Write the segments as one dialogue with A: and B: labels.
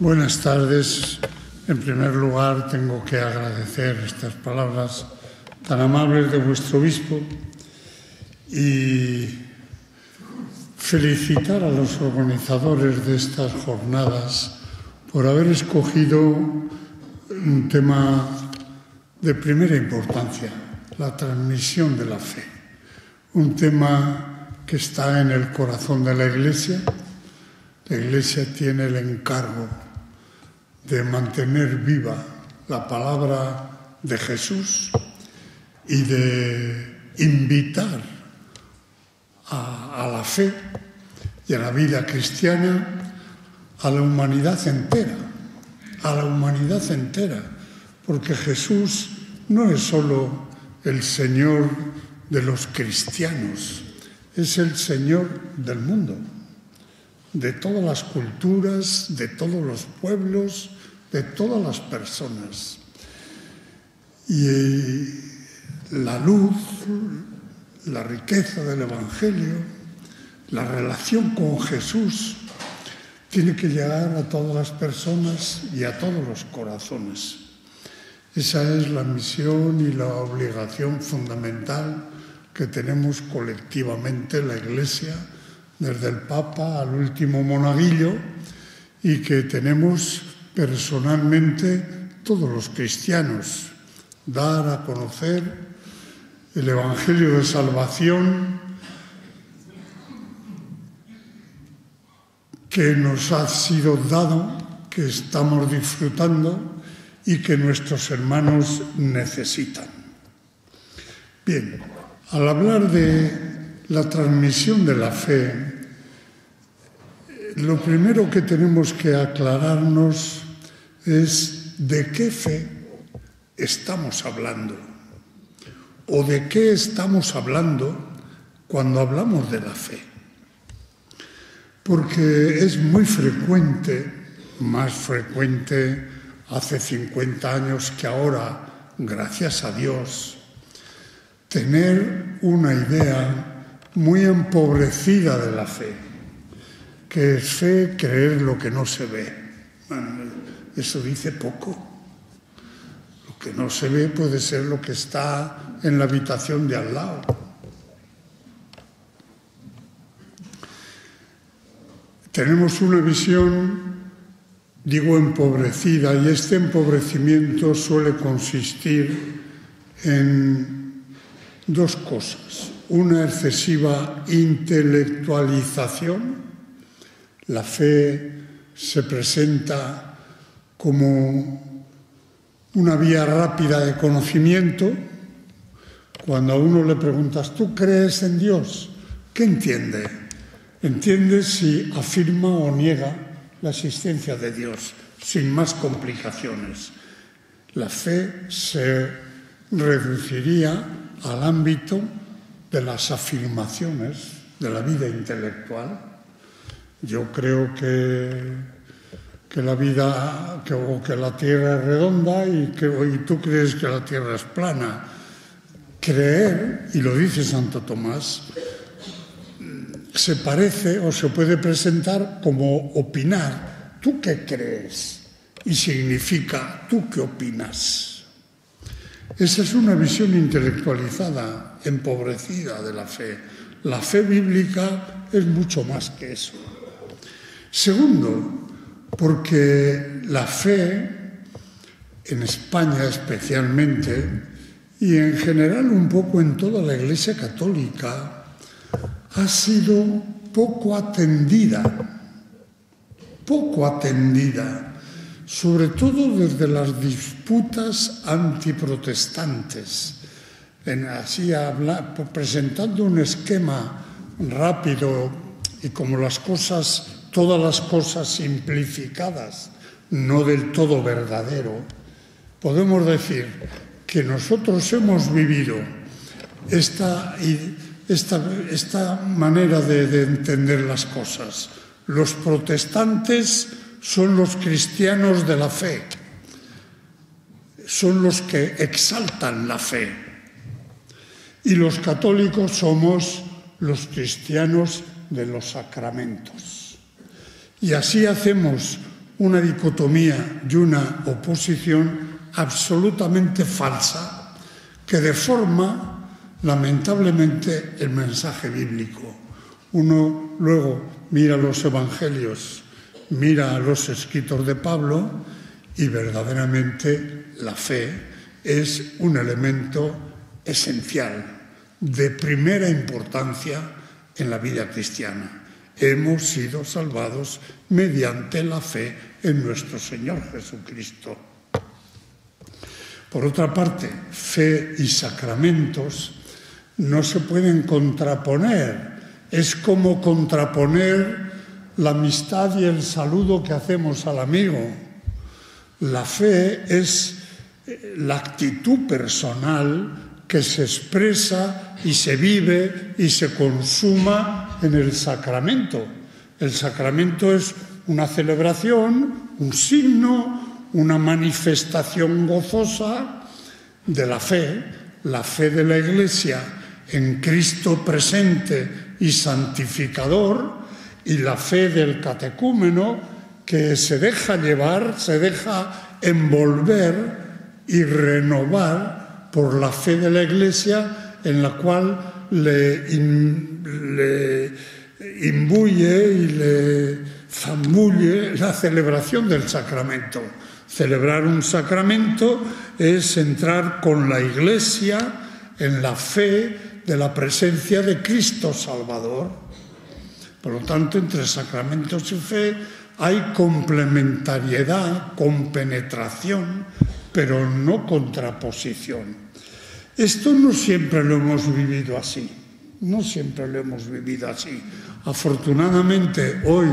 A: Buenas tardes. En primer lugar, tengo que agradecer estas palabras tan amables de vuestro obispo y felicitar a los organizadores de estas jornadas por haber escogido un tema de primera importancia, la transmisión de la fe. Un tema que está en el corazón de la Iglesia. La Iglesia tiene el encargo de mantener viva la palabra de Jesús y de invitar a la fe y a la vida cristiana a la humanidad entera, porque Jesús no es solo el Señor de los cristianos, es el Señor del mundo, de todas las culturas, de todos los pueblos, de todas las personas. Y la luz, la riqueza del Evangelio, la relación con Jesús, tiene que llegar a todas las personas y a todos los corazones. Esa es la misión y la obligación fundamental que tenemos colectivamente la Iglesia, desde el Papa al último monaguillo, y que tenemos personalmente todos los cristianos: dar a conocer el Evangelio de salvación que nos ha sido dado, que estamos disfrutando y que nuestros hermanos necesitan. Bien, al hablar de la transmisión de la fe, lo primero que tenemos que aclararnos es de qué fe estamos hablando o de qué estamos hablando cuando hablamos de la fe. Porque es muy frecuente, más frecuente hace 50 años que ahora, gracias a Dios, tener una idea muy empobrecida de la fe, que es fe creer lo que no se ve. Bueno, eso dice poco. Lo que no se ve puede ser lo que está en la habitación de al lado. Tenemos una visión, digo, empobrecida, y este empobrecimiento suele consistir en dos cosas. Una excesiva intelectualización. La fe se presenta como una vía rápida de conocimiento. Cuando a uno le preguntas, ¿tú crees en Dios? ¿Qué entiende? Entiende si afirma o niega la existencia de Dios, sin más complicaciones. La fe se reduciría al ámbito de las afirmaciones de la vida intelectual. Yo creo que la vida, que la Tierra es redonda y tú crees que la Tierra es plana. Creer, y lo dice Santo Tomás, se parece o se puede presentar como opinar. ¿Tú qué crees? Y significa ¿tú qué opinas? Esa es una visión intelectualizada, empobrecida de la fe. La fe bíblica es mucho más que eso. Segundo, porque la fe, en España especialmente, y en general un poco en toda la Iglesia católica, ha sido poco atendida, sobre todo desde las disputas antiprotestantes, presentando un esquema rápido y como todas las cosas simplificadas, no del todo verdadero. Podemos decir que nosotros hemos vivido esta manera de entender las cosas. Los protestantes son los cristianos de la fe, son los que exaltan la fe, y los católicos somos los cristianos de los sacramentos. Y así hacemos una dicotomía y una oposición absolutamente falsa que deforma lamentablemente el mensaje bíblico. Uno luego mira los evangelios, mira los escritos de Pablo y verdaderamente la fe es un elemento esencial, de primera importancia en la vida cristiana. Hemos sido salvados mediante la fe en nuestro Señor Jesucristo. Por otra parte, fe y sacramentos no se pueden contraponer. Es como contraponer la amistad y el saludo que hacemos al amigo. La fe es la actitud personal que se expresa y se vive y se consuma en el sacramento. El sacramento es una celebración, un signo, una manifestación gozosa de la fe de la Iglesia en Cristo presente y santificador, y la fe del catecúmeno que se deja llevar, se deja envolver y renovar por la fe de la Iglesia, en la cual le imbuye y le zambulle la celebración del sacramento. Celebrar un sacramento es entrar con la Iglesia en la fe de la presencia de Cristo Salvador. Por lo tanto, entre sacramentos y fe hay complementariedad, compenetración, pero no contraposición. Esto no siempre lo hemos vivido así, no siempre lo hemos vivido así. Afortunadamente, hoy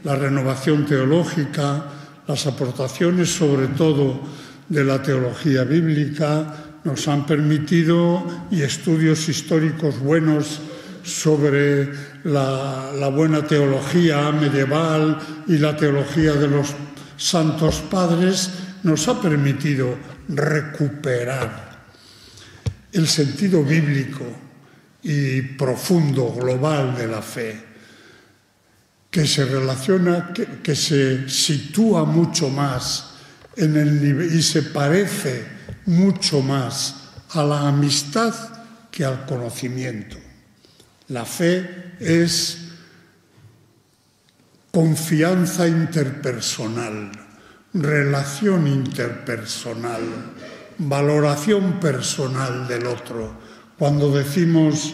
A: la renovación teológica, las aportaciones sobre todo de la teología bíblica nos han permitido, y estudios históricos buenos sobre la buena teología medieval y la teología de los santos padres, nos ha permitido recuperar el sentido bíblico y profundo, global de la fe, que se relaciona, que se sitúa mucho más en el nivel y se parece mucho más a la amistad que al conocimiento. La fe es confianza interpersonal, relación interpersonal, valoración personal del otro. Cuando decimos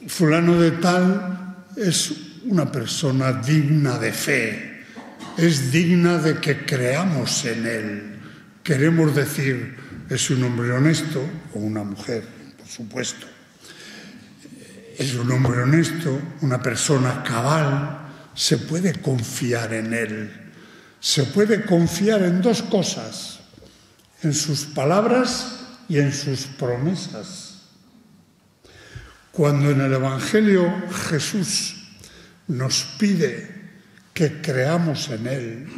A: fulano de tal es una persona digna de fe, es digna de que creamos en él. Queremos decir, es un hombre honesto, o una mujer, por supuesto. Es un hombre honesto, una persona cabal, se puede confiar en él. Se puede confiar en dos cosas, en sus palabras y en sus promesas. Cuando en el Evangelio Jesús nos pide que creamos en él,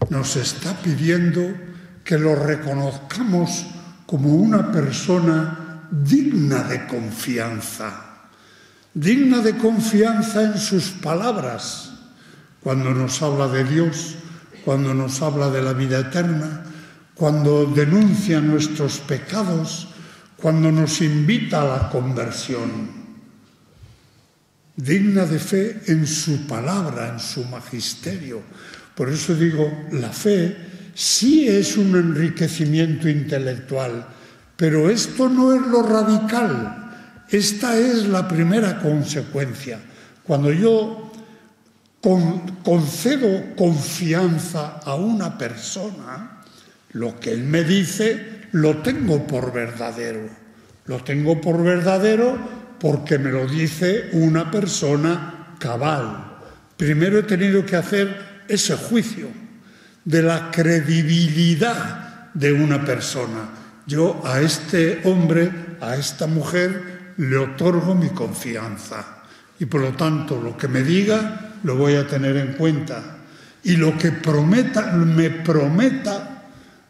A: nos está pidiendo que lo reconozcamos como una persona digna de confianza en sus palabras, cuando nos habla de Dios, cuando nos habla de la vida eterna, cuando denuncia nuestros pecados, cuando nos invita a la conversión. Digna de fe en su palabra, en su magisterio. Por eso digo, la fe sí es un enriquecimiento intelectual, pero esto no es lo radical. Esta es la primera consecuencia. Cuando yo concedo confianza a una persona, lo que él me dice lo tengo por verdadero. Lo tengo por verdadero porque me lo dice una persona cabal. Primero he tenido que hacer ese juicio de la credibilidad de una persona. Yo a este hombre, a esta mujer, le otorgo mi confianza. Y por lo tanto, lo que me diga, lo voy a tener en cuenta. Y lo que me prometa,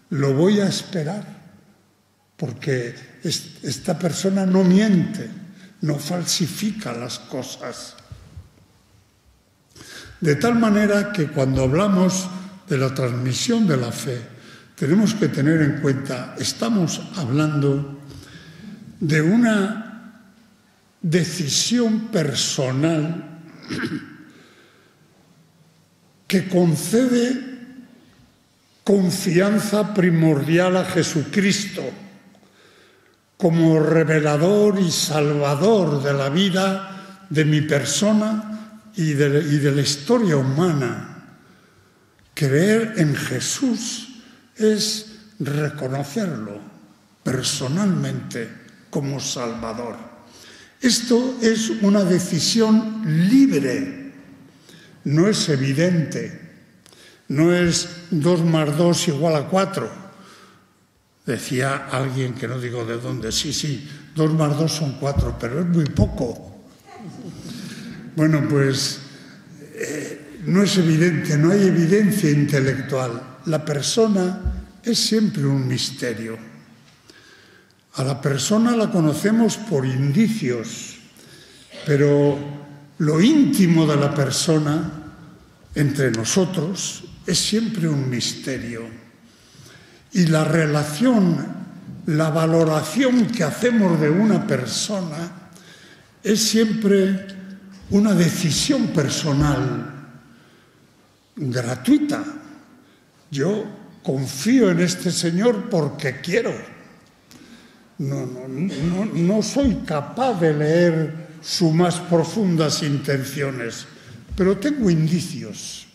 A: lo voy a esperar. Porque esta persona no miente, no falsifica las cosas. De tal manera que cuando hablamos de la transmisión de la fe, tenemos que tener en cuenta, estamos hablando de una decisión personal que concede confianza primordial a Jesucristo como revelador y salvador de la vida de mi persona y de la historia humana. Creer en Jesús es reconocerlo personalmente como Salvador. Esto es una decisión libre, no es evidente, no es 2 más 2 igual a 4. Decía alguien que no digo de dónde, sí, 2 más 2 son 4, pero es muy poco. Bueno, pues no es evidente, no hay evidencia intelectual. La persona es siempre un misterio. A la persona la conocemos por indicios, pero lo íntimo de la persona entre nosotros es siempre un misterio. Y la relación, la valoración que hacemos de una persona es siempre una decisión personal, gratuita. Yo confío en este señor porque quiero. No soy capaz de leer sus más profundas intenciones, pero tengo indicios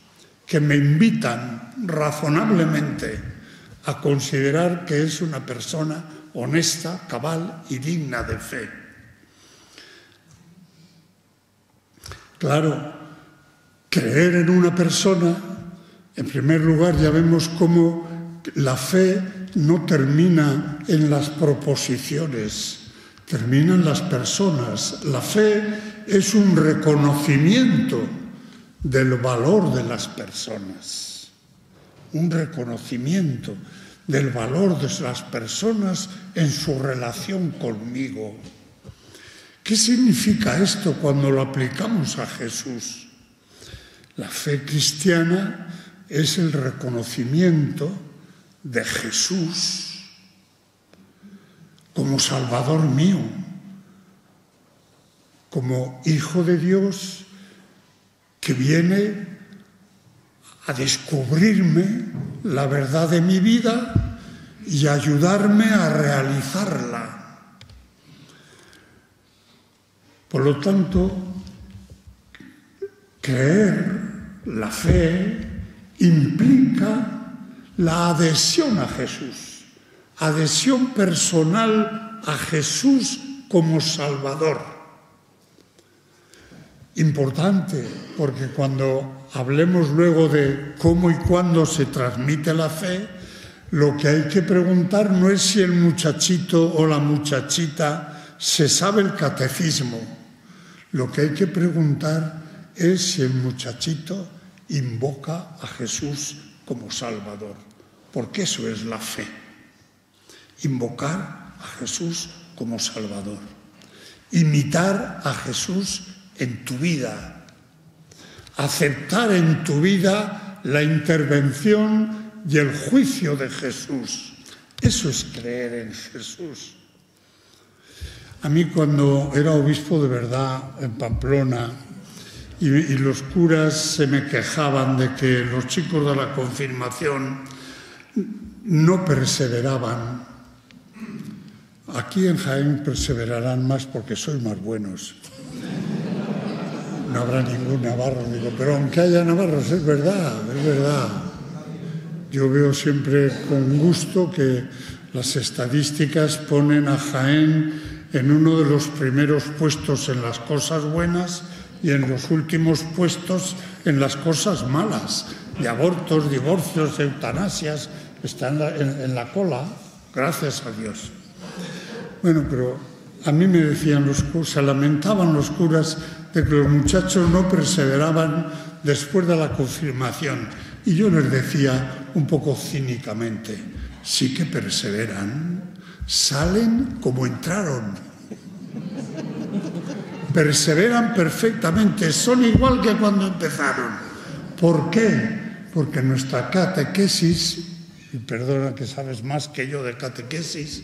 A: que me invitan razonablemente a considerar que es una persona honesta, cabal y digna de fe. Claro, creer en una persona, en primer lugar ya vemos cómo la fe no termina en las proposiciones, termina en las personas. La fe es un reconocimiento del valor de las personas, un reconocimiento del valor de las personas en su relación conmigo. ¿Qué significa esto cuando lo aplicamos a Jesús? La fe cristiana es el reconocimiento de Jesús como Salvador mío, como Hijo de Dios que viene a descubrirme la verdad de mi vida y a ayudarme a realizarla. Por lo tanto, creer, la fe, implica la adhesión a Jesús, adhesión personal a Jesús como Salvador. Importante, porque cuando hablemos luego de cómo y cuándo se transmite la fe, lo que hay que preguntar no es si el muchachito o la muchachita se sabe el catecismo. Lo que hay que preguntar es si el muchachito invoca a Jesús como Salvador, porque eso es la fe, invocar a Jesús como Salvador, imitar a Jesús en tu vida, aceptar en tu vida la intervención y el juicio de Jesús. Eso es creer en Jesús. A mí, cuando era obispo de verdad en Pamplona y los curas se me quejaban de que los chicos de la confirmación no perseveraban. Aquí en Jaén perseverarán más porque sois más buenos. No habrá ningún navarro, digo, pero aunque haya navarros, es verdad, es verdad. Yo veo siempre con gusto que las estadísticas ponen a Jaén en uno de los primeros puestos en las cosas buenas y en los últimos puestos en las cosas malas, de abortos, divorcios, eutanasias, están en la cola, gracias a Dios. Bueno, pero a mí me decían los curas, se lamentaban los curas de que los muchachos no perseveraban después de la confirmación. Y yo les decía un poco cínicamente, sí que perseveran, salen como entraron. Perseveran perfectamente, son igual que cuando empezaron. ¿Por qué? Porque nuestra catequesis, y perdona que sabes más que yo de catequesis,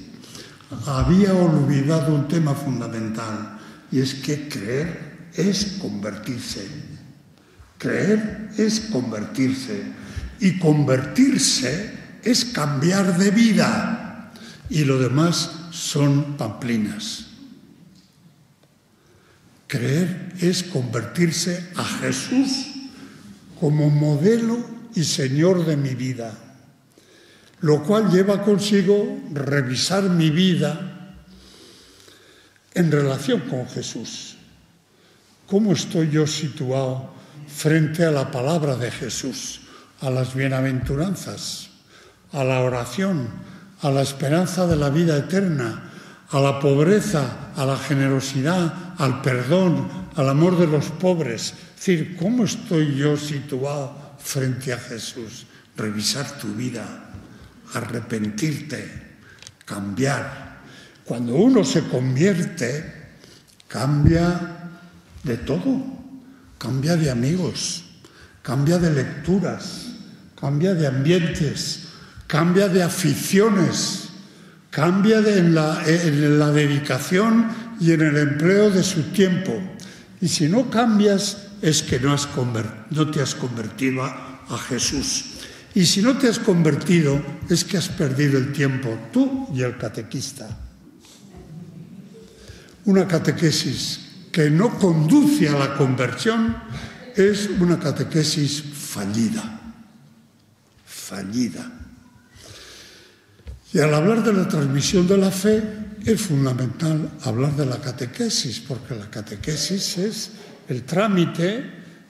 A: había olvidado un tema fundamental, y es que creer es convertirse. Creer es convertirse, y convertirse es cambiar de vida, y lo demás son pamplinas. Creer es convertirse a Jesús como modelo y Señor de mi vida, lo cual lleva consigo revisar mi vida en relación con Jesús. ¿Cómo estoy yo situado frente a la palabra de Jesús, a las bienaventuranzas, a la oración, a la esperanza de la vida eterna, a la pobreza, a la generosidad, al perdón, al amor de los pobres? Es decir, ¿cómo estoy yo situado frente a Jesús? Revisar tu vida, arrepentirte, cambiar. Cuando uno se convierte, cambia de todo. Cambia de amigos, cambia de lecturas, cambia de ambientes, cambia de aficiones, cambia en la dedicación y en el empleo de su tiempo. Y si no cambias, es que no te has convertido a Jesús. Y si no te has convertido, es que has perdido el tiempo, tú y el catequista. Una catequesis que no conduce a la conversión es una catequesis fallida. Fallida. Y al hablar de la transmisión de la fe, es fundamental hablar de la catequesis, porque la catequesis es el trámite,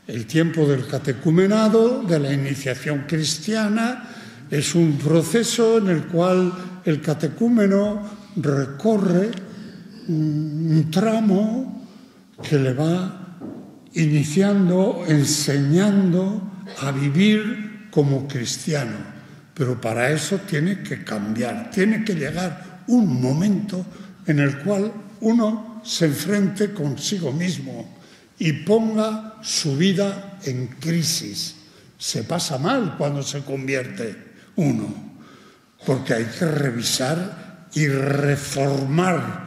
A: el tiempo del catecumenado, de la iniciación cristiana. Es un proceso en el cual el catecúmeno recorre un tramo que le va iniciando, enseñando a vivir como cristiano. Pero para eso tiene que cambiar, tiene que llegar un momento en el cual uno se enfrente consigo mismo y ponga su vida en crisis. Se pasa mal cuando se convierte uno, porque hay que revisar y reformular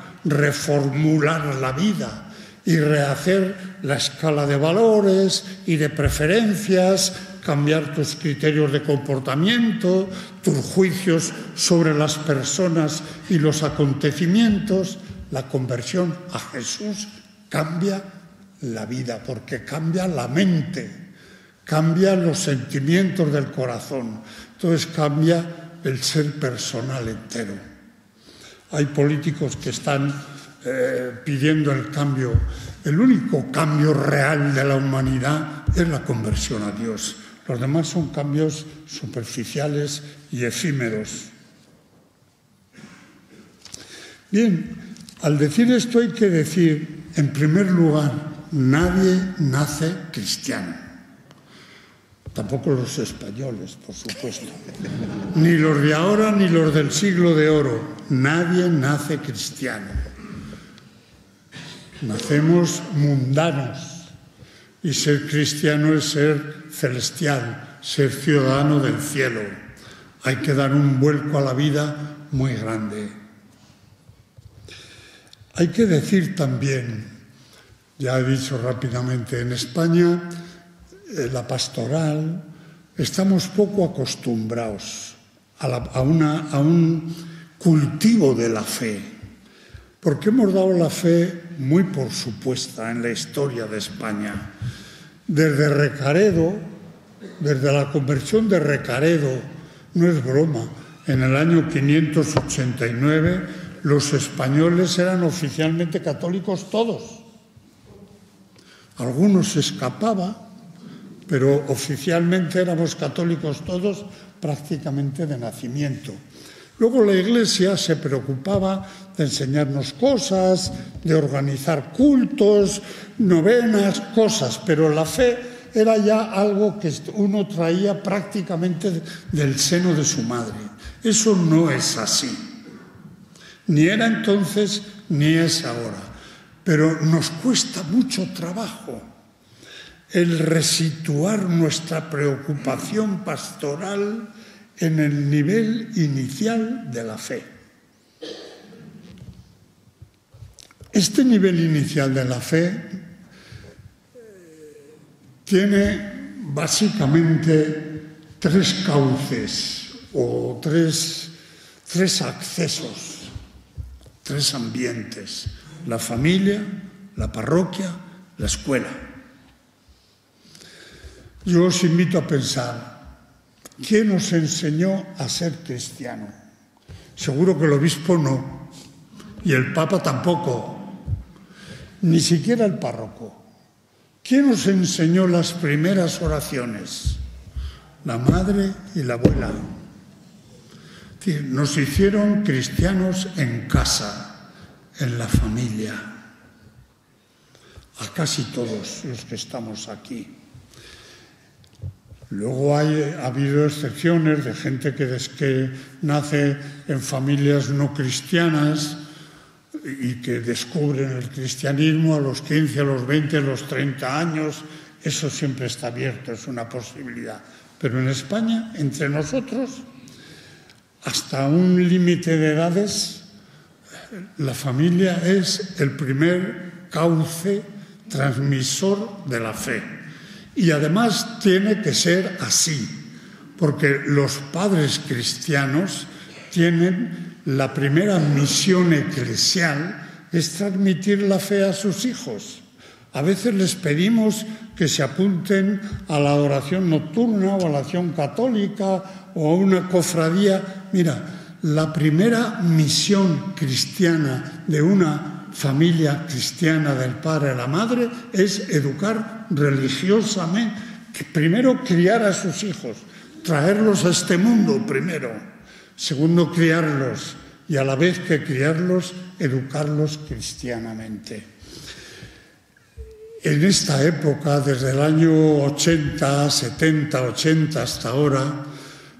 A: la vida y rehacer la escala de valores y de preferencias, cambiar tus criterios de comportamiento, tus juicios sobre las personas y los acontecimientos. La conversión a Jesús cambia la vida, porque cambia la mente, cambian los sentimientos del corazón, entonces cambia el ser personal entero. Hay políticos que están pidiendo el cambio. El único cambio real de la humanidad es la conversión a Dios. Los demás son cambios superficiales y efímeros. Bien, al decir esto hay que decir, en primer lugar, nadie nace cristiano. Tampoco los españoles, por supuesto. Ni los de ahora ni los del siglo de oro. Nadie nace cristiano. Nacemos mundanos. Y ser cristiano es ser celestial, ser ciudadano del cielo. Hay que dar un vuelco a la vida muy grande. Hay que decir también, ya he dicho rápidamente, en España la pastoral estamos poco acostumbrados a un cultivo de la fe, porque hemos dado la fe muy por supuesta en la historia de España. Desde Recaredo, desde la conversión de Recaredo, no es broma, en el año 589 los españoles eran oficialmente católicos todos. Algunos se escapaban, pero oficialmente éramos católicos todos prácticamente de nacimiento. Luego la Iglesia se preocupaba de enseñarnos cosas, de organizar cultos, novenas, cosas, pero la fe era ya algo que uno traía prácticamente del seno de su madre. Eso no es así. Ni era entonces, ni es ahora. Pero nos cuesta mucho trabajo el resituar nuestra preocupación pastoral en el nivel inicial de la fe. Este nivel inicial de la fe tiene básicamente tres cauces o tres accesos, tres ambientes: la familia, la parroquia, la escuela. Yo os invito a pensar, ¿quién os enseñó a ser cristiano? Seguro que el obispo no, y el papa tampoco, ni siquiera el párroco. ¿Quién os enseñó las primeras oraciones? La madre y la abuela. Es decir, nos hicieron cristianos en casa, en la familia, a casi todos los que estamos aquí. Luego ha habido excepciones de gente que nace en familias no cristianas y que descubren el cristianismo a los 15, a los 20, a los 30 años. Eso siempre está abierto, es una posibilidad. Pero en España, entre nosotros, hasta un límite de edades, la familia es el primer cauce transmisor de la fe. Y además tiene que ser así, porque los padres cristianos tienen la primera misión eclesial, es transmitir la fe a sus hijos. A veces les pedimos que se apunten a la oración nocturna o a la oración católica o a una cofradía. Mira, la primera misión cristiana de una familia cristiana, del padre y la madre, es educar religiosamente, primero criar a sus hijos, traerlos a este mundo primero, segundo criarlos y a la vez que criarlos, educarlos cristianamente. En esta época, desde el año 80, 70, 80 hasta ahora,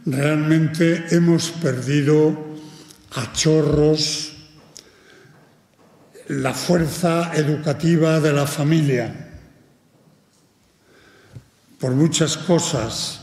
A: realmente hemos perdido a chorros la fuerza educativa de la familia, por muchas cosas,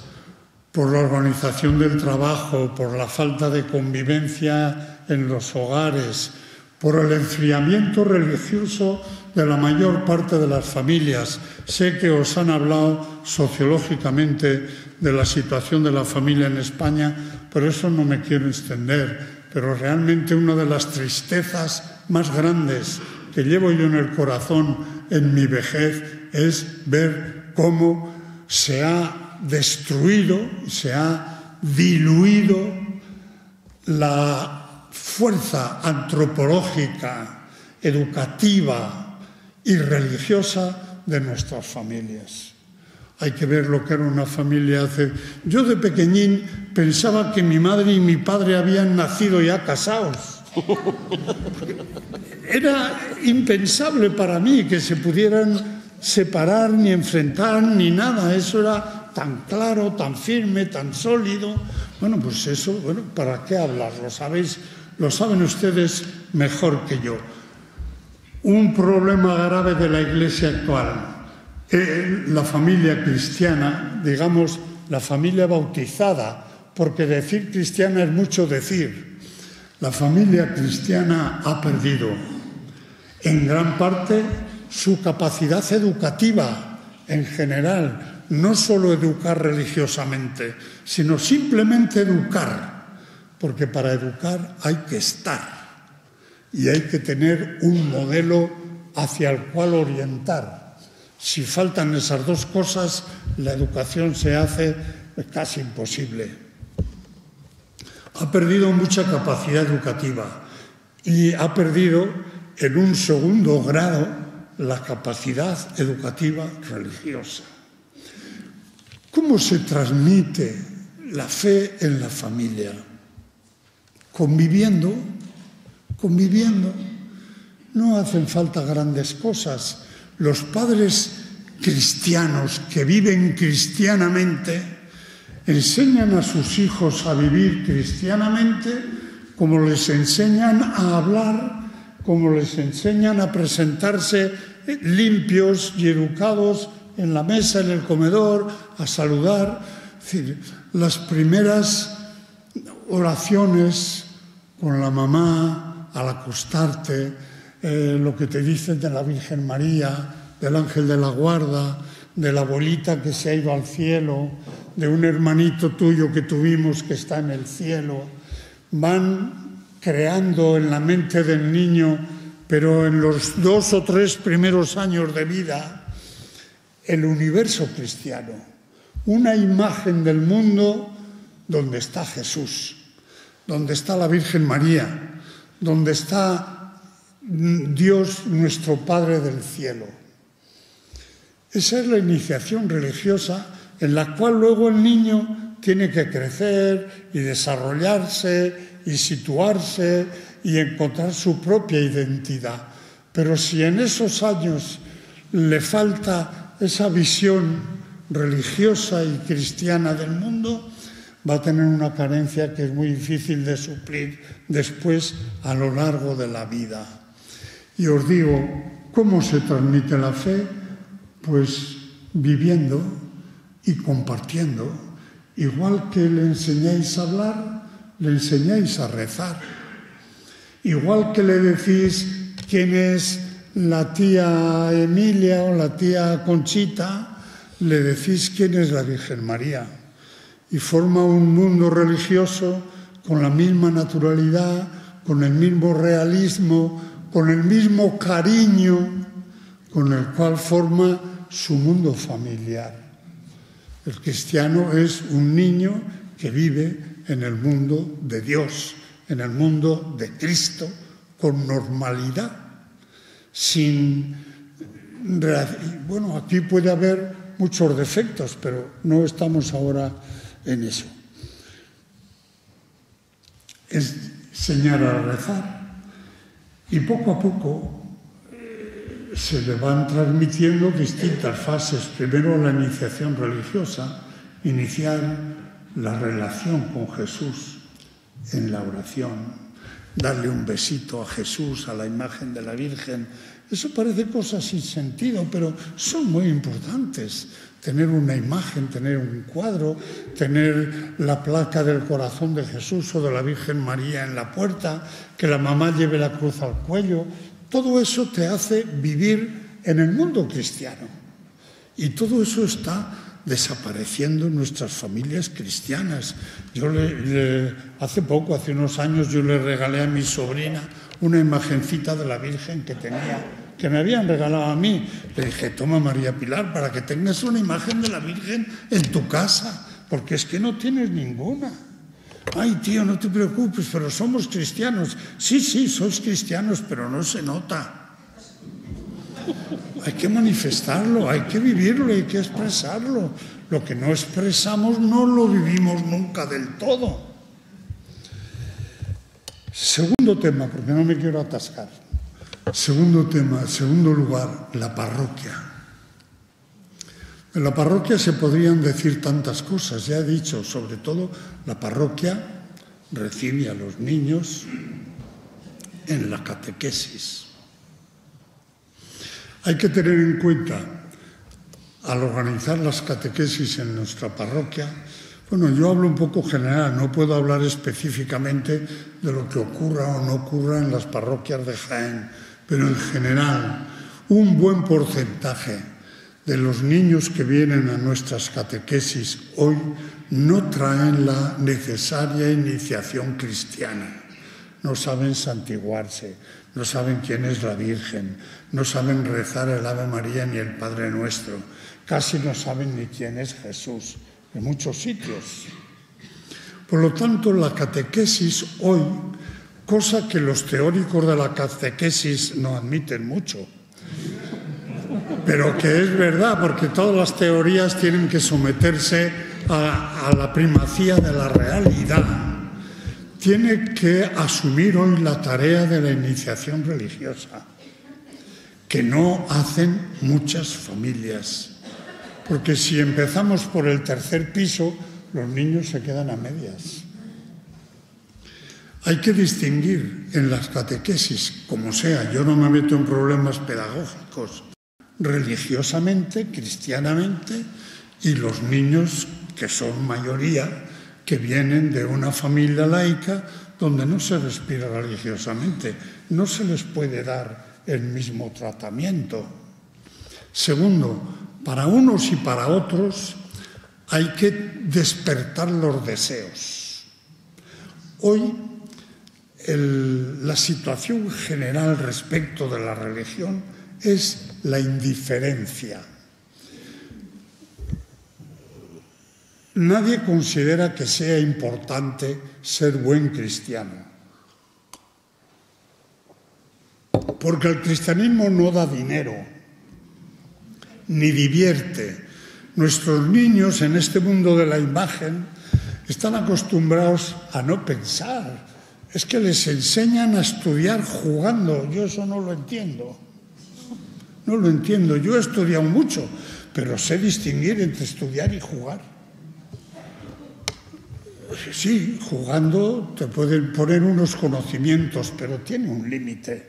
A: por la organización del trabajo, por la falta de convivencia en los hogares, por el enfriamiento religioso de la mayor parte de las familias. Sé que os han hablado sociológicamente de la situación de la familia en España, pero eso no me quiero extender. Pero realmente una de las tristezas más grandes que llevo yo en el corazón en mi vejez es ver cómo se ha destruido, se ha diluido la fuerza antropológica, educativa y religiosa de nuestras familias. Hay que ver lo que era una familia hace... Yo de pequeñín pensaba que mi madre y mi padre habían nacido ya casados. Era impensable para mí que se pudieran separar, ni enfrentar, ni nada. Eso era tan claro, tan firme, tan sólido. Bueno, pues eso, ¿para qué hablar? Lo saben ustedes mejor que yo. Un problema grave de la Iglesia actual. La familia cristiana, digamos, la familia bautizada, porque decir cristiana es mucho decir. La familia cristiana ha perdido en gran parte su capacidad educativa en general, no solo educar religiosamente, sino simplemente educar, porque para educar hay que estar y hay que tener un modelo hacia el cual orientar. Si faltan esas dos cosas, la educación se hace casi imposible. Ha perdido mucha capacidad educativa y ha perdido en un segundo grado la capacidad educativa religiosa. ¿Cómo se transmite la fe en la familia? Conviviendo. No hacen falta grandes cosas. Los padres cristianos que viven cristianamente enseñan a sus hijos a vivir cristianamente como les enseñan a hablar, como les enseñan a presentarse limpios y educados en la mesa, en el comedor, a saludar. Es decir, las primeras oraciones con la mamá al acostarte, lo que te dicen de la Virgen María, del ángel de la guarda, de la abuelita que se ha ido al cielo, de un hermanito tuyo que tuvimos que está en el cielo, van creando en la mente del niño, pero en los 2 o 3 primeros años de vida, el universo cristiano, una imagen del mundo donde está Jesús, donde está la Virgen María, donde está Dios nuestro Padre del cielo. Esa es la iniciación religiosa en la cual luego el niño tiene que crecer y desarrollarse y situarse y encontrar su propia identidad. Pero si en esos años le falta esa visión religiosa y cristiana del mundo, va a tener una carencia que es muy difícil de suplir después a lo largo de la vida. Y os digo, ¿cómo se transmite la fe? Pues viviendo y compartiendo. Igual que le enseñáis a hablar, le enseñáis a rezar. Igual que le decís quién es la tía Emilia o la tía Conchita, le decís quién es la Virgen María. Y forma un mundo religioso con la misma naturalidad, con el mismo realismo, con el mismo cariño con el cual forma su mundo familiar. El cristiano es un niño que vive en el mundo de Dios, en el mundo de Cristo, con normalidad, sin... Bueno, aquí puede haber muchos defectos, pero no estamos ahora en eso. Es enseñar a rezar y poco a poco se le van transmitiendo distintas fases. Primero la iniciación religiosa, iniciar la relación con Jesús en la oración, darle un besito a Jesús, a la imagen de la Virgen. Eso parece cosas sin sentido, pero son muy importantes. Tener una imagen, tener un cuadro, tener la placa del corazón de Jesús o de la Virgen María en la puerta, que la mamá lleve la cruz al cuello. Todo eso te hace vivir en el mundo cristiano. Y todo eso está desapareciendo en nuestras familias cristianas. Yo hace unos años, yo le regalé a mi sobrina una imagencita de la Virgen que me habían regalado a mí. Le dije, toma María Pilar, para que tengas una imagen de la Virgen en tu casa, porque es que no tienes ninguna. Ay, tío, no te preocupes, pero somos cristianos. Sí, sois cristianos, pero no se nota. Hay que manifestarlo, hay que vivirlo, hay que expresarlo. Lo que no expresamos no lo vivimos nunca del todo. Segundo tema, porque no me quiero atascar. Segundo tema, segundo lugar, la parroquia. En la parroquia se podrían decir tantas cosas, ya he dicho, sobre todo la parroquia recibe a los niños en la catequesis. Hay que tener en cuenta, al organizar las catequesis en nuestra parroquia, bueno, yo hablo un poco general, no puedo hablar específicamente de lo que ocurra o no ocurra en las parroquias de Jaén, pero en general, un buen porcentaje de los niños que vienen a nuestras catequesis hoy no traen la necesaria iniciación cristiana. No saben santiguarse, no saben quién es la Virgen, no saben rezar el Ave María ni el Padre Nuestro, casi no saben ni quién es Jesús, en muchos sitios. Por lo tanto, la catequesis hoy, cosa que los teóricos de la catequesis no admiten mucho, pero que es verdad, porque todas las teorías tienen que someterse a la primacía de la realidad. Tiene que asumir hoy la tarea de la iniciación religiosa, que no hacen muchas familias. Porque si empezamos por el tercer piso, los niños se quedan a medias. Hay que distinguir en las catequesis, como sea, yo no me meto en problemas pedagógicos religiosamente, cristianamente, y los niños, que son mayoría, que vienen de una familia laica donde no se respira religiosamente. No se les puede dar el mismo tratamiento. Segundo, para unos y para otros hay que despertar los deseos. Hoy la situación general respecto de la religión es la indiferencia. Nadie considera que sea importante ser buen cristiano, porque el cristianismo no da dinero, ni divierte. Nuestros niños en este mundo de la imagen están acostumbrados a no pensar. Es que les enseñan a estudiar jugando. Yo eso no lo entiendo. No lo entiendo. Yo he estudiado mucho, pero sé distinguir entre estudiar y jugar. Sí, jugando te pueden poner unos conocimientos, pero tiene un límite.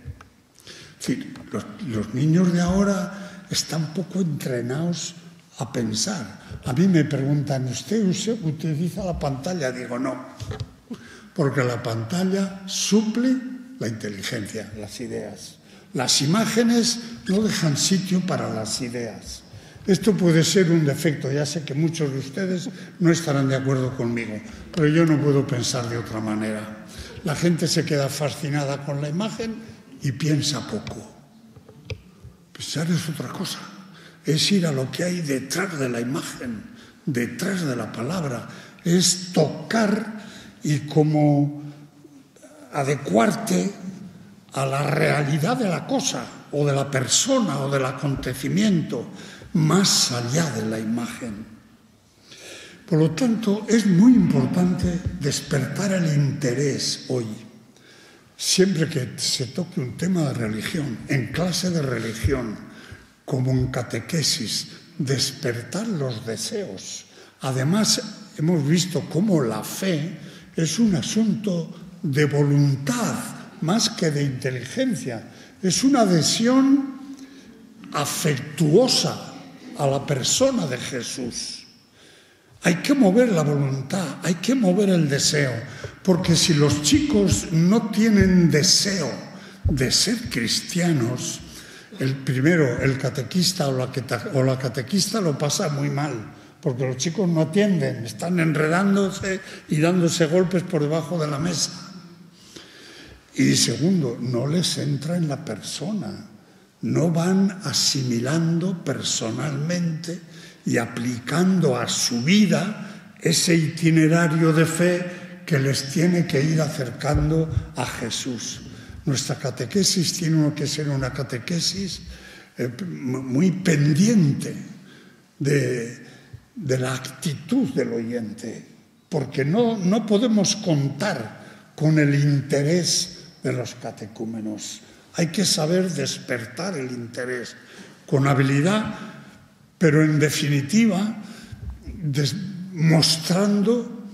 A: Es decir, los niños de ahora están poco entrenados a pensar. A mí me preguntan, ¿usted utiliza la pantalla? Digo, no, porque la pantalla suple la inteligencia, las ideas. Las imágenes no dejan sitio para las ideas. Esto puede ser un defecto, ya sé que muchos de ustedes no estarán de acuerdo conmigo, pero yo no puedo pensar de otra manera. La gente se queda fascinada con la imagen y piensa poco. Pensar es otra cosa, es ir a lo que hay detrás de la imagen, detrás de la palabra, es tocar y como adecuarte a la realidad de la cosa, o de la persona, o del acontecimiento, más allá de la imagen. Por lo tanto, es muy importante despertar el interés hoy. Siempre que se toque un tema de religión, en clase de religión, como en catequesis, despertar los deseos. Además, hemos visto cómo la fe es un asunto de voluntad, más que de inteligencia. Es una adhesión afectuosa a la persona de Jesús. Hay que mover la voluntad, hay que mover el deseo, porque si los chicos no tienen deseo de ser cristianos, el catequista o la catequista lo pasa muy mal, porque los chicos no atienden, están enredándose y dándose golpes por debajo de la mesa. Y segundo, no les entra en la persona. No van asimilando personalmente y aplicando a su vida ese itinerario de fe que les tiene que ir acercando a Jesús. Nuestra catequesis tiene que ser una catequesis muy pendiente de la actitud del oyente, porque no podemos contar con el interés de los catecúmenos. Hay que saber despertar el interés con habilidad, pero en definitiva mostrando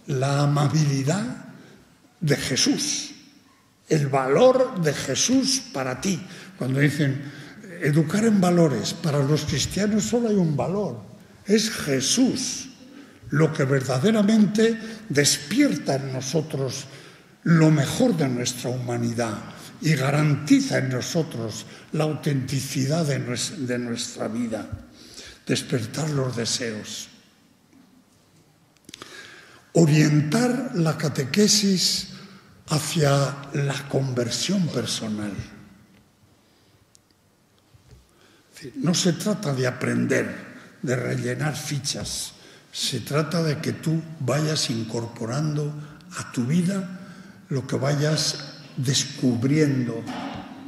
A: la amabilidad de Jesús, el valor de Jesús para ti. Cuando dicen educar en valores, para los cristianos solo hay un valor, es Jesús, lo que verdaderamente despierta en nosotros lo mejor de nuestra humanidad y garantiza en nosotros la autenticidad de nuestra vida, despertar los deseos. Orientar la catequesis hacia la conversión personal. No se trata de aprender, de rellenar fichas, se trata de que tú vayas incorporando a tu vida lo que vayas descubriendo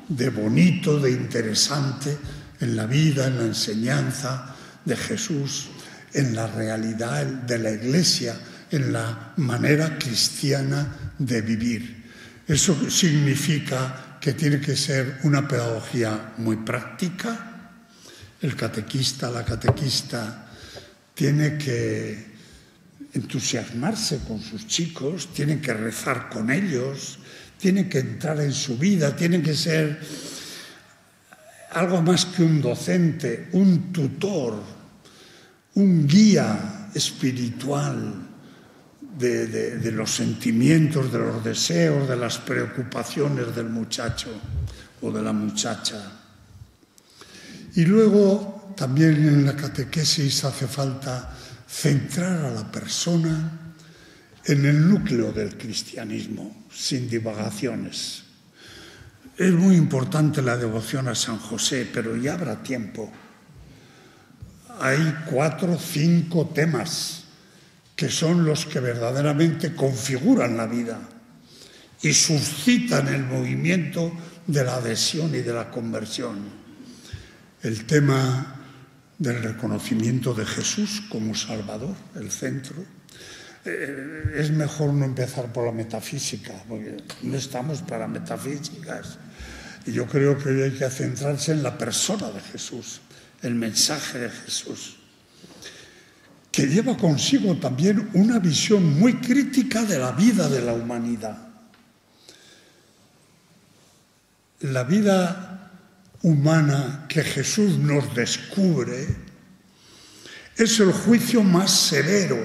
A: de bonito, de interesante en la vida, en la enseñanza de Jesús, en la realidad de la Iglesia, en la manera cristiana de vivir. Eso significa que tiene que ser una pedagogía muy práctica. El catequista, la catequista, tiene que entusiasmarse con sus chicos, tiene que rezar con ellos, tiene que entrar en su vida, tiene que ser algo más que un docente, un tutor, un guía espiritual de los sentimientos, de los deseos, de las preocupaciones del muchacho o de la muchacha. Y luego también en la catequesis hace falta centrar a la persona en el núcleo del cristianismo, sin divagaciones. Es muy importante la devoción a San José, pero ya habrá tiempo. Hay 4 o 5 temas que son los que verdaderamente configuran la vida y suscitan el movimiento de la adhesión y de la conversión. El tema del reconocimiento de Jesús como Salvador, el centro. Es mejor no empezar por la metafísica, porque no estamos para metafísicas. Y yo creo que hoy hay que centrarse en la persona de Jesús, el mensaje de Jesús, que lleva consigo también una visión muy crítica de la vida de la humanidad. La vida humana que Jesús nos descubre es el juicio más severo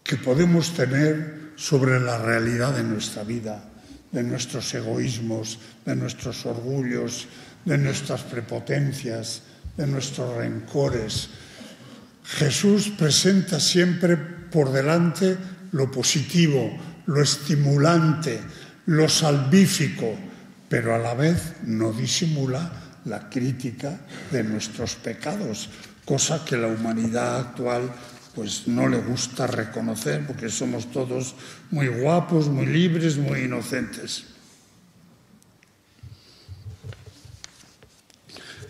A: que podemos tener sobre la realidad de nuestra vida, de nuestros egoísmos, de nuestros orgullos, de nuestras prepotencias, de nuestros rencores. Jesús presenta siempre por delante lo positivo, lo estimulante, lo salvífico, pero a la vez no disimula la crítica de nuestros pecados, cosa que la humanidad actual pues no le gusta reconocer, porque somos todos muy guapos, muy libres, muy inocentes.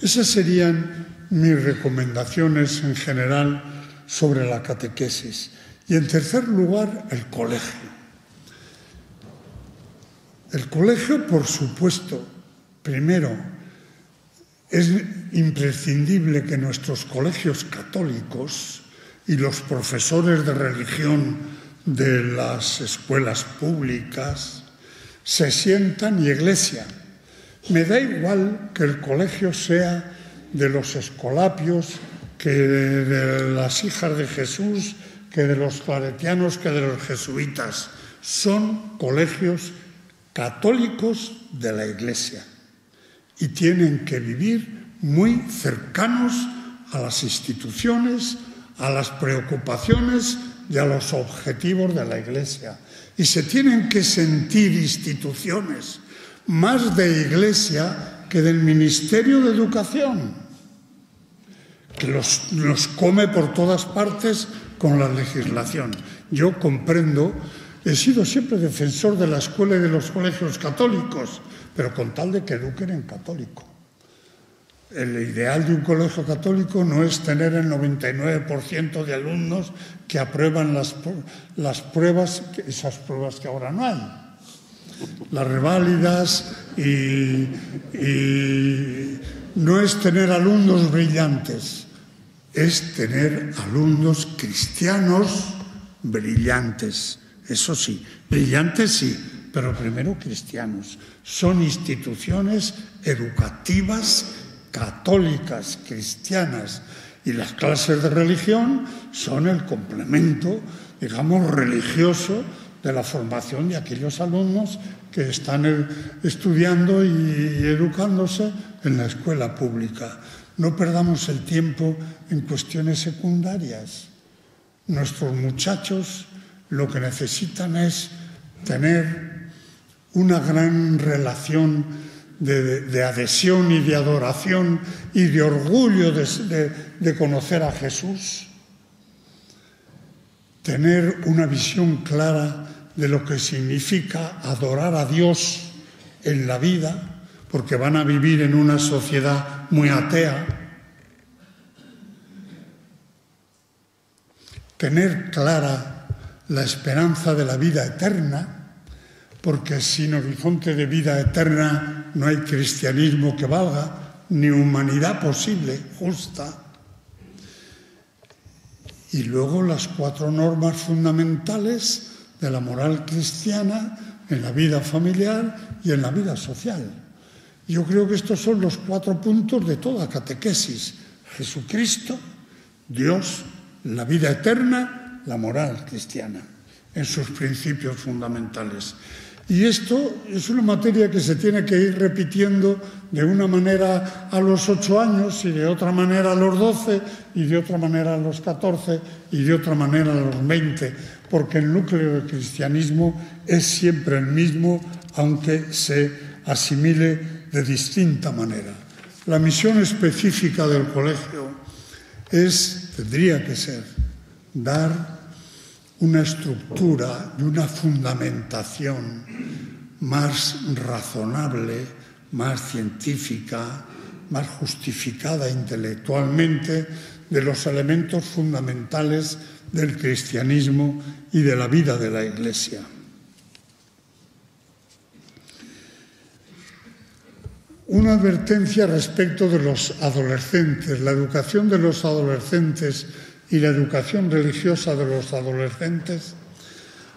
A: Esas serían mis recomendaciones en general sobre la catequesis. Y en tercer lugar, el colegio. El colegio, por supuesto, primero, es imprescindible que nuestros colegios católicos y los profesores de religión de las escuelas públicas se sientan y iglesian. Me da igual que el colegio sea de los escolapios, que de las hijas de Jesús, que de los claretianos, que de los jesuitas. Son colegios católicos de la Iglesia y tienen que vivir muy cercanos a las instituciones, a las preocupaciones y a los objetivos de la Iglesia. Y se tienen que sentir instituciones más de Iglesia que del Ministerio de Educación, que los come por todas partes con la legislación. Yo comprendo, he sido siempre defensor de la escuela y de los colegios católicos, pero con tal de que eduquen en católico. El ideal de un colegio católico no es tener el 99% de alumnos que aprueban las pruebas, esas pruebas que ahora no hay, las reválidas, y no es tener alumnos brillantes, es tener alumnos cristianos brillantes. Eso sí, brillantes sí, pero primero cristianos. Son instituciones educativas católicas, cristianas, y las clases de religión son el complemento, digamos, religioso de la formación de aquellos alumnos que están estudiando y educándose en la escuela pública. No perdamos el tiempo en cuestiones secundarias. Nuestros muchachos lo que necesitan es tener una gran relación de adhesión y de adoración y de orgullo de conocer a Jesús, tener una visión clara de lo que significa adorar a Dios en la vida, porque van a vivir en una sociedad muy atea, tener clara la esperanza de la vida eterna, porque sin horizonte de vida eterna no hay cristianismo que valga, ni humanidad posible, justa. Y luego las 4 normas fundamentales de la moral cristiana en la vida familiar y en la vida social. Yo creo que estos son los 4 puntos de toda catequesis: Jesucristo, Dios, la vida eterna, la moral cristiana, en sus principios fundamentales. Y esto es una materia que se tiene que ir repitiendo de una manera a los 8 años y de otra manera a los 12 y de otra manera a los 14 y de otra manera a los 20, porque el núcleo del cristianismo es siempre el mismo, aunque se asimile de distinta manera. La misión específica del colegio tendría que ser dar una estructura y una fundamentación más razonable, más científica, más justificada intelectualmente de los elementos fundamentales del cristianismo y de la vida de la Iglesia. Una advertencia respecto de los adolescentes. La educación de los adolescentes y la educación religiosa de los adolescentes,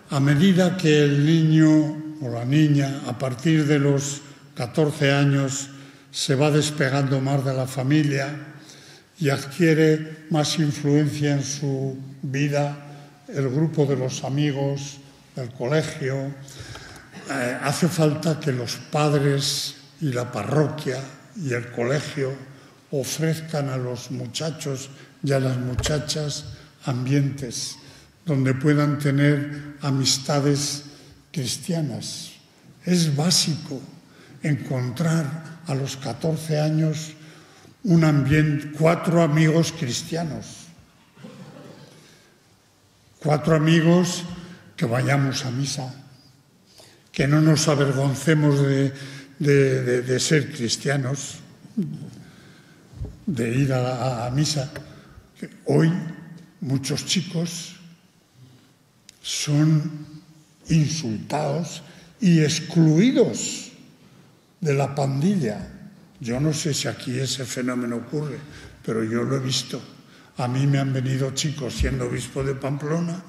A: a medida que el niño o la niña, a partir de los 14 años, se va despegando más de la familia y adquiere más influencia en su vida, el grupo de los amigos, del colegio, hace falta que los padres y la parroquia y el colegio ofrezcan a los muchachos y a las muchachas ambientes donde puedan tener amistades cristianas. Es básico encontrar a los 14 años un ambiente, 4 amigos cristianos, 4 amigos que vayamos a misa, que no nos avergoncemos de ser cristianos, de ir a misa. Hoy muchos chicos son insultados y excluidos de la pandilla. Yo no sé si aquí ese fenómeno ocurre, pero yo lo he visto. A mí me han venido chicos, siendo obispo de Pamplona,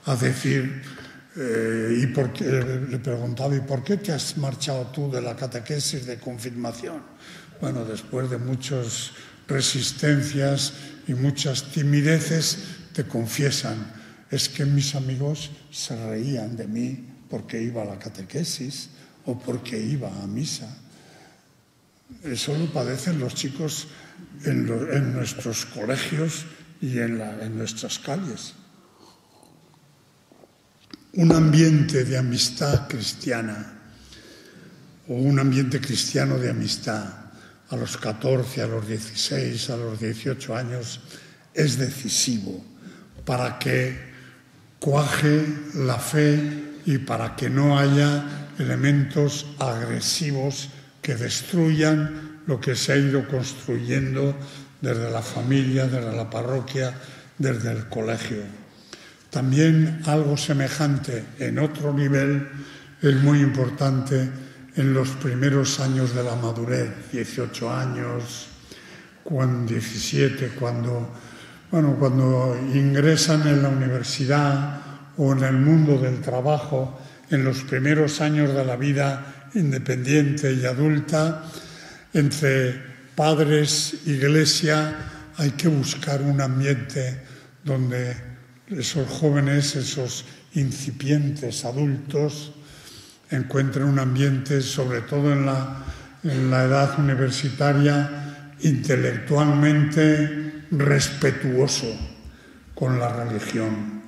A: a decir, le he preguntado, ¿y por qué te has marchado tú de la catequesis de confirmación? Bueno, después de muchas resistencias y muchas timideces, te confiesan, es que mis amigos se reían de mí porque iba a la catequesis o porque iba a misa. Eso lo padecen los chicos en nuestros colegios y en nuestras calles. Un ambiente de amistad cristiana o un ambiente cristiano de amistad a los 14, a los 16, a los 18 años es decisivo para que cuaje la fe y para que no haya elementos agresivos que destruyan lo que se ha ido construyendo desde la familia, desde la parroquia, desde el colegio. También algo semejante en otro nivel es muy importante en los primeros años de la madurez, 18 años, 17, cuando ingresan en la universidad o en el mundo del trabajo, en los primeros años de la vida independiente y adulta, entre padres, iglesia, hay que buscar un ambiente donde esos jóvenes, esos incipientes adultos, encuentren un ambiente, sobre todo en la edad universitaria, intelectualmente respetuoso con la religión.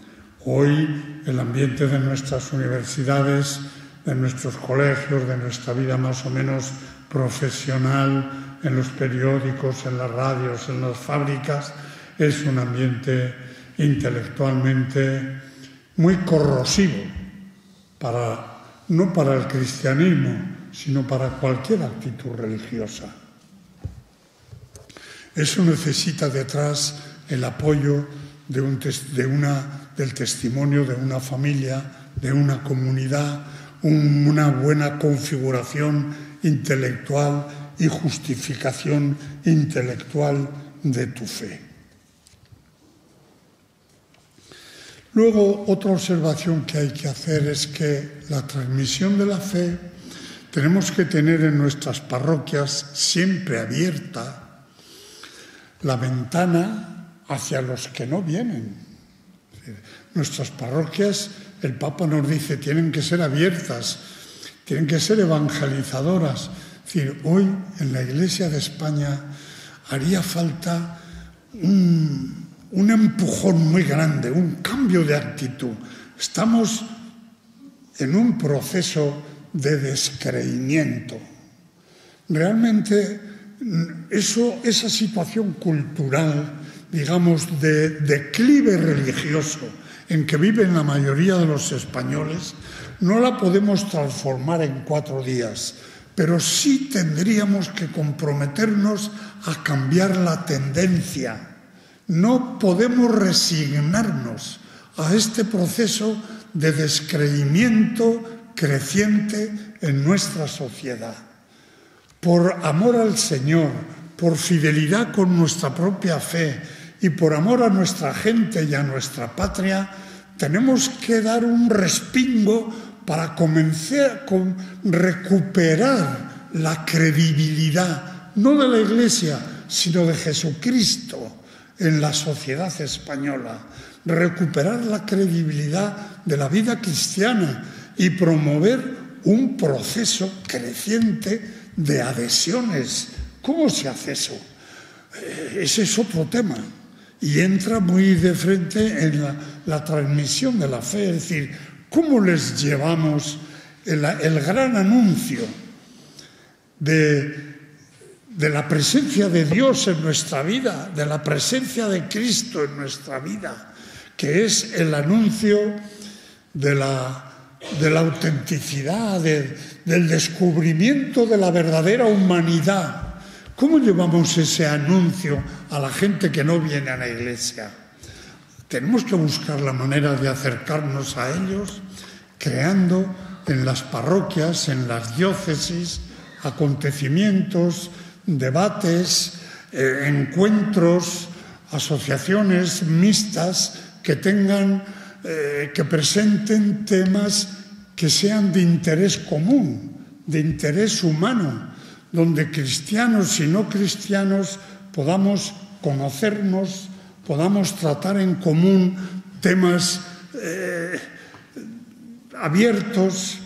A: Hoy el ambiente de nuestras universidades, de nuestros colegios, de nuestra vida más o menos profesional, en los periódicos, en las radios, en las fábricas, es un ambiente intelectualmente muy corrosivo, no para el cristianismo, sino para cualquier actitud religiosa. Eso necesita detrás el apoyo del testimonio de una familia, de una comunidad, una buena configuración intelectual y justificación intelectual de tu fe. Luego, otra observación que hay que hacer es que la transmisión de la fe tenemos que tener en nuestras parroquias siempre abierta la ventana hacia los que no vienen. Nuestras parroquias, el Papa nos dice, tienen que ser abiertas, tienen que ser evangelizadoras. Es decir, hoy en la Iglesia de España haría falta un empujón muy grande, un cambio de actitud. Estamos en un proceso de descreimiento. Realmente esa situación cultural, digamos, de declive religioso en que viven la mayoría de los españoles, no la podemos transformar en 4 días, pero sí tendríamos que comprometernos a cambiar la tendencia. No podemos resignarnos a este proceso de descreimiento creciente en nuestra sociedad. Por amor al Señor, por fidelidad con nuestra propia fe y por amor a nuestra gente y a nuestra patria, tenemos que dar un respingo para comenzar a recuperar la credibilidad, no de la Iglesia, sino de Jesucristo en la sociedad española, recuperar la credibilidad de la vida cristiana y promover un proceso creciente de adhesiones. ¿Cómo se hace eso? Ese es otro tema y entra muy de frente en la transmisión de la fe, es decir, ¿cómo les llevamos el gran anuncio de la presencia de Dios en nuestra vida, de la presencia de Cristo en nuestra vida, que es el anuncio de la autenticidad, del descubrimiento de la verdadera humanidad? ¿Cómo llevamos ese anuncio a la gente que no viene a la Iglesia? Tenemos que buscar la manera de acercarnos a ellos, creando en las parroquias, en las diócesis, acontecimientos, debates, encuentros, asociaciones mixtas que que presenten temas que sean de interés común, de interés humano, donde cristianos y no cristianos podamos conocernos, podamos tratar en común temas abiertos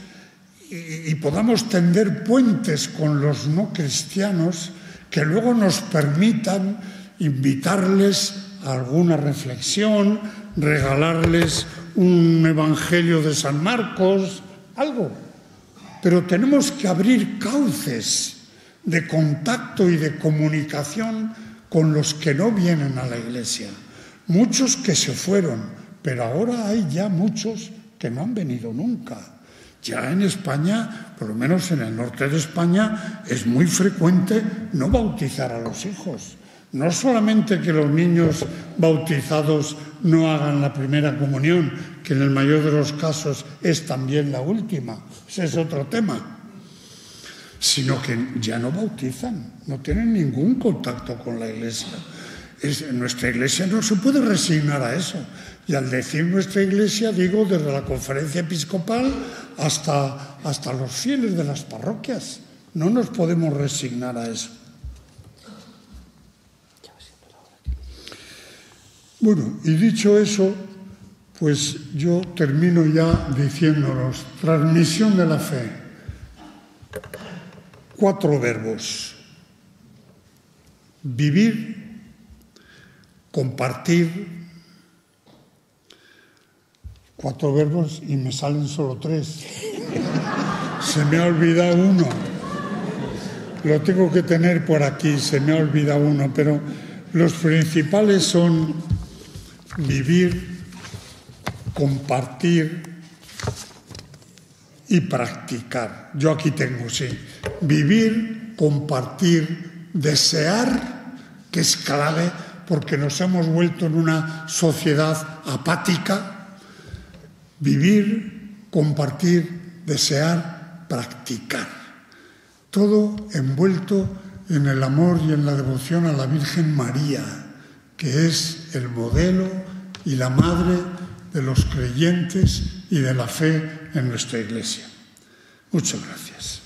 A: y podamos tender puentes con los no cristianos que luego nos permitan invitarles a alguna reflexión, regalarles un evangelio de San Marcos, algo. Pero tenemos que abrir cauces de contacto y de comunicación con los que no vienen a la Iglesia. Muchos que se fueron, pero ahora hay ya muchos que no han venido nunca. Ya en España, por lo menos en el norte de España, es muy frecuente no bautizar a los hijos. No solamente que los niños bautizados no hagan la primera comunión, que en el mayor de los casos es también la última, ese es otro tema, sino que ya no bautizan, no tienen ningún contacto con la Iglesia. Nuestra Iglesia no se puede resignar a eso. Y al decir nuestra Iglesia, digo desde la conferencia episcopal hasta los fieles de las parroquias. No nos podemos resignar a eso. Bueno, y dicho eso, pues yo termino ya diciéndonos, transmisión de la fe. 4 verbos: vivir, compartir. 4 verbos y me salen solo 3. Se me ha olvidado uno. Lo tengo que tener por aquí, se me ha olvidado uno, pero los principales son vivir, compartir y practicar. Yo aquí tengo, sí. Vivir, compartir, desear, que es clave porque nos hemos vuelto en una sociedad apática. Vivir, compartir, desear, practicar. Todo envuelto en el amor y en la devoción a la Virgen María, que es el modelo y la madre de los creyentes y de la fe en nuestra Iglesia. Muchas gracias.